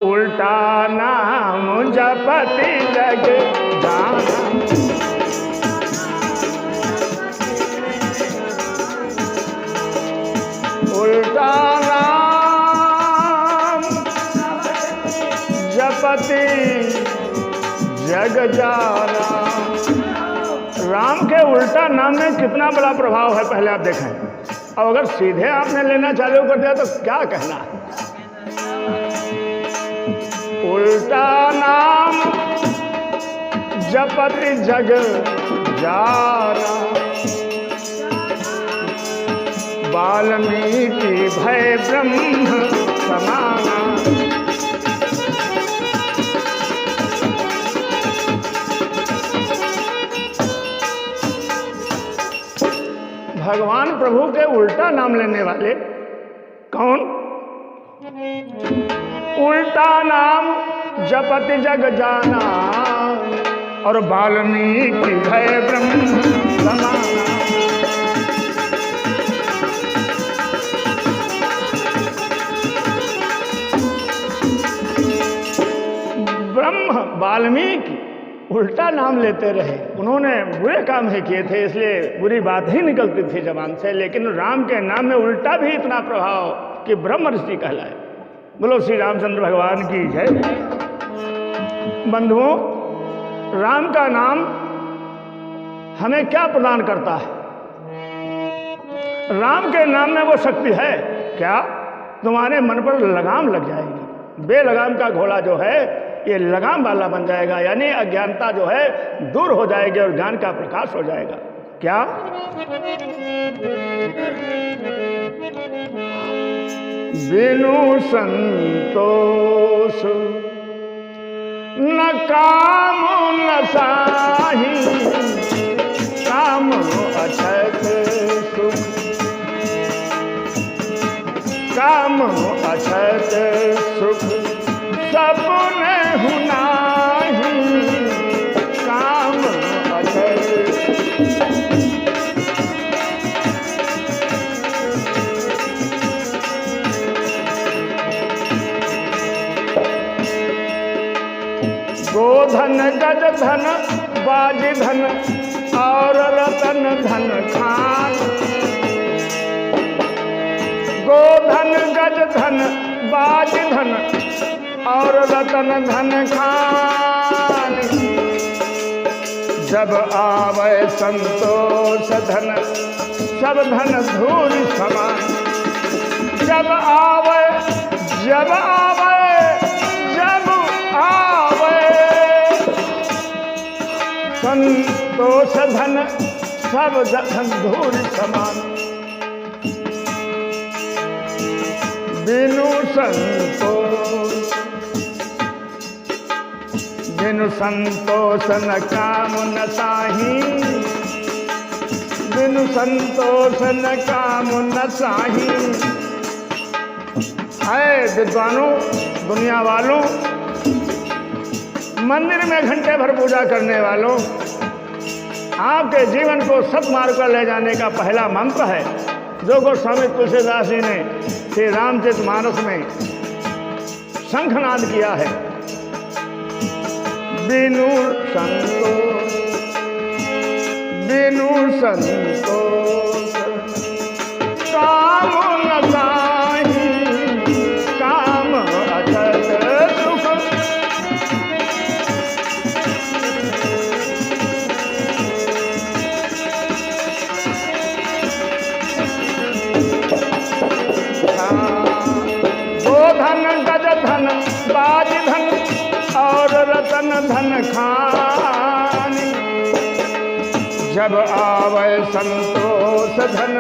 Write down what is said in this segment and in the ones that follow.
उल्टा नाम जपति जग जाना। उल्टा नाम जपति जग जाना। राम के उल्टा नाम में कितना बड़ा प्रभाव है पहले आप देखें। अब अगर सीधे आपने लेना चालू कर दिया तो क्या कहना है। उल्टा नाम जपति जग जाना। वाल्मीकि भय ब्रह्म समाना। भगवान प्रभु के उल्टा नाम लेने वाले कौन? उल्टा नाम जपति जग जाना और वाल्मीकि भय ब्रह्म समाना। ब्रह्म वाल्मीकि उल्टा नाम लेते रहे। उन्होंने बुरे काम ही किए थे, इसलिए बुरी बात ही निकलती थी जबान से, लेकिन राम के नाम में उल्टा भी इतना प्रभाव कि ब्रह्म ऋषि कहलाए। बोलो श्री रामचंद्र भगवान की जय। बंधुओं, राम का नाम हमें क्या प्रदान करता है? राम के नाम में वो शक्ति है क्या? तुम्हारे मन पर लगाम लग जाएगी। बेलगाम का घोड़ा जो है ये लगाम वाला बन जाएगा, यानी अज्ञानता जो है दूर हो जाएगी और ज्ञान का प्रकाश हो जाएगा। क्या? बिनु संतोष न काम न साही, काम अछत सुख, काम अछत सुख सपने हुनाही, काम अछत। गोधन गज धन बाज धन और रतन धन खान। गोधन गज धन बाज धन और रतन धन खान। जब आवे संतोष धन सब धन धूल समान। जब आवे जब आवे जब आवे संतोष धन सब धन धूल समान। बिनु संतोष बिनु संतोष न काम न साही। बिनु संतोष न काम न साही। है विद्वानों, दुनिया वालों, मंदिर में घंटे भर पूजा करने वालों, आपके जीवन को सतमार्ग पर ले जाने का पहला मंत्र है जो गोस्वामी तुलसीदास जी ने श्री रामचरितमानस में शंखनाद किया है। बिनु संतोष बिनु संतोष काम न साही, काम अछत सुख। गोधन गज धन बाज धन और रतन धन खान। जब आवे संतोष धन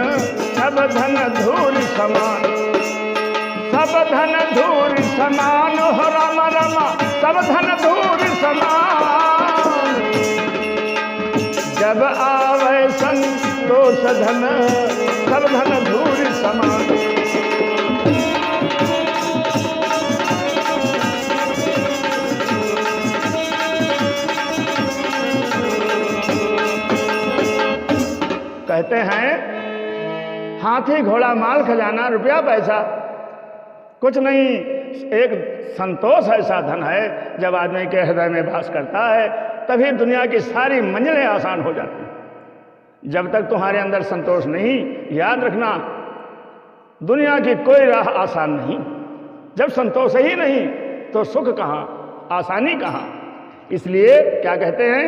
सब धन धूल समान। सब धन धूल समान हो राम राम, सब धन धूल समान। जब आवे संतोष धन सब धन धूल समान। कहते हैं हाथी घोड़ा माल खजाना रुपया पैसा कुछ नहीं, एक संतोष ऐसा धन है, जब आदमी के हृदय में वास करता है तभी दुनिया की सारी मंजिलें आसान हो जाती हैं। जब तक तुम्हारे अंदर संतोष नहीं, याद रखना दुनिया की कोई राह आसान नहीं। जब संतोष ही नहीं तो सुख कहाँ, आसानी कहाँ। इसलिए क्या कहते हैं,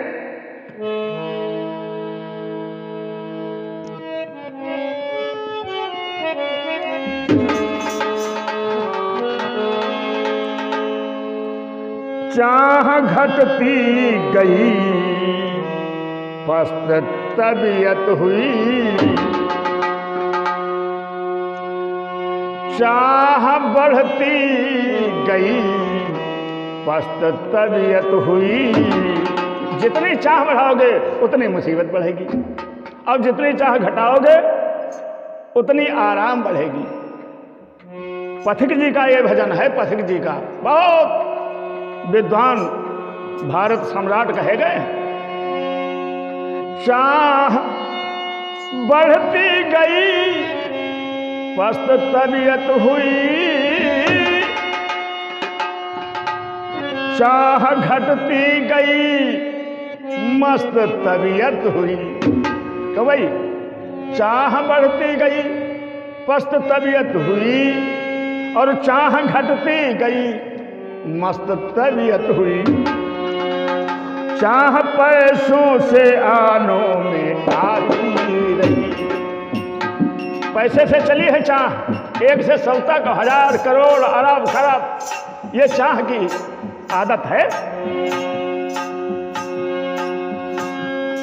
चाह घटती गई पस्त तबीयत हुई, चाह बढ़ती गई पस्त तबीयत हुई। जितनी चाह बढ़ाओगे उतनी मुसीबत बढ़ेगी, और जितनी चाह घटाओगे उतनी आराम बढ़ेगी। पथिक जी का ये भजन है, पथिक जी का, बहुत विद्वान भारत सम्राट कहे गए। चाह बढ़ती गई पस्त तबीयत हुई, चाह घटती गई मस्त तबीयत हुई। तो भाई चाह बढ़ती गई पस्त तबीयत हुई, और चाह घटती गई मस्त तबीयत हुई। चाह पैसों से आनों में आती रही, पैसे से चली है चाह, 1 से 100 तक, 1000 करोड़ अरब खरब, ये चाह की आदत है।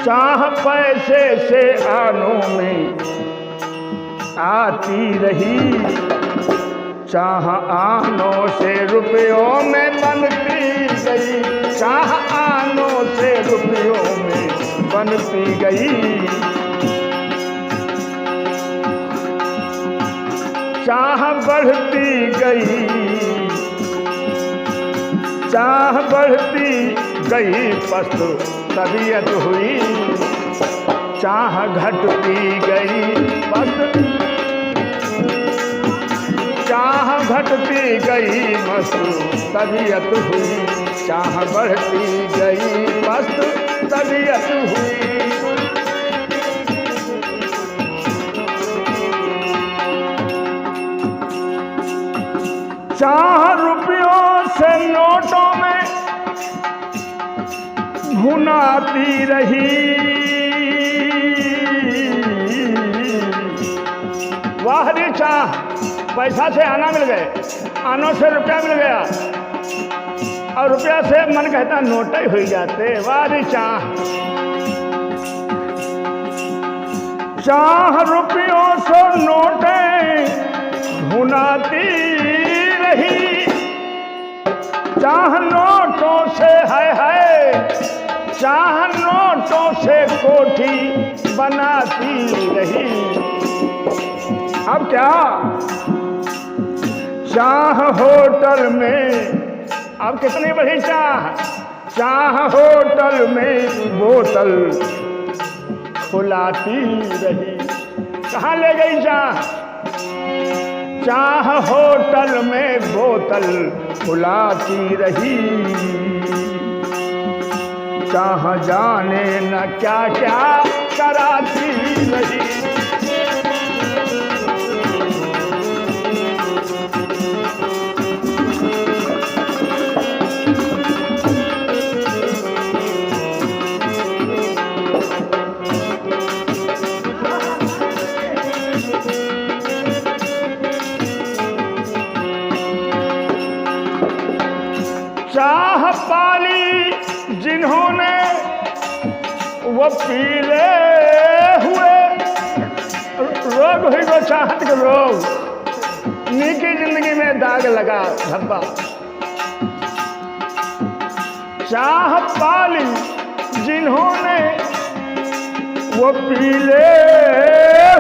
चाह पैसे से आनों में आती रही, चाह आनों से रुपयों में बनती गई, चाह आनों से रुपयों में बनती गई। चाह बढ़ती गई, चाह बढ़ती गई पस्त तबीयत हुई, चाह घटती गई पस्त, चाह घटती गई मस्त तबीयत हुई, चाह बढ़ती गई मस्त तबीयत हुई। चाह रुपयों से नोटों में भुनाती रही, वाह रे चाह, पैसा से आना मिल गए, आनों से रुपया मिल गया, और रुपया से मन कहता नोटे हो जाते। वारी चाह, चाह रुपयों से नोटे भुनाती रही, चाह नोटों से है, चाह नोटों से कोठी बनाती रही। अब क्या, चाह होटल में, अब कितनी बड़ी चाह, चाह होटल में बोतल फुलाती रही। कहाँ ले गई चाह, चाह होटल में बोतल फुलाती रही, चाह जाने न क्या क्या कराती रही। चाह पाली जिन्होंने वो पीले हुए, रोग हुई वो चाहत के रोग, नीकी जिंदगी में दाग लगा धब्बा। चाह पाली जिन्होंने वो पीले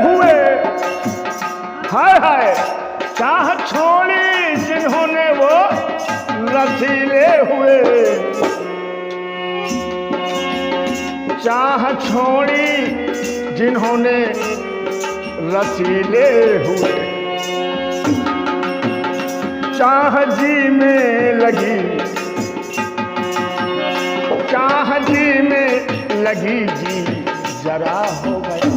हुए, हाय हाय, चाह छोड़ी जिन्होंने वो रसीले हुए, चाह छोड़ी जिन्होंने रसीले हुए, चाह जी में लगी, चाह जी में लगी जी जरा हो गया।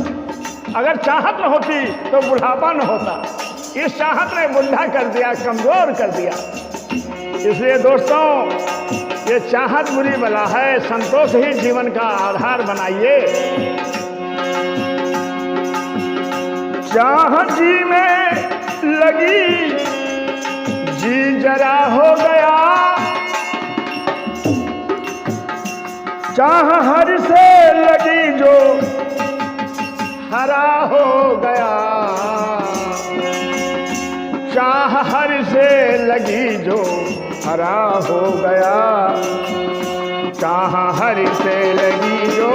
अगर चाहत न होती तो बुढ़ापा न होता, इस चाहत ने बुढ़ा कर दिया, कमजोर कर दिया। इसलिए दोस्तों, ये चाहत बुरी बला है, संतोष ही जीवन का आधार बनाइए। चाह जी में लगी जी जरा हो गया, चाह हर से लगी जो हरा हो गया, चाह हर से लगी जो हरा हो गया, चाह हर से लगी जो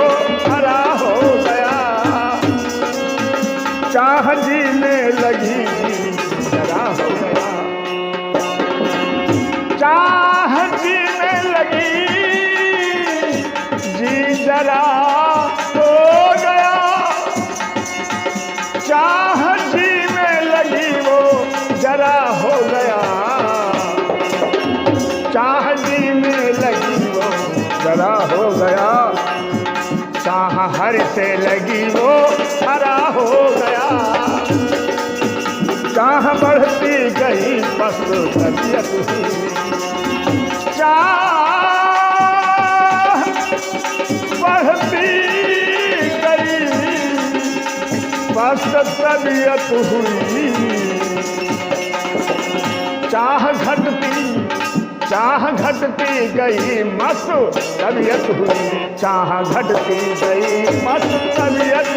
हरा हो गया, चाह जी में लगी जी जरा हो गया, चाह जी में लगी जी जरा हो गया, चाह जी में लगी वो जरा हो गया, चाह जी में लगी वो जरा हो गया, चाह हर से लगी वो हरा हो गया, चाह बढ़ती गई बस तबीयत हुई, चाह बढ़ती गई बस तबीयत हुई, चाह घटती गई मस्त तबीयत हुई, चाह घटती गई मस्त तबीयत।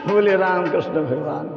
बोले रामकृष्ण भगवान की।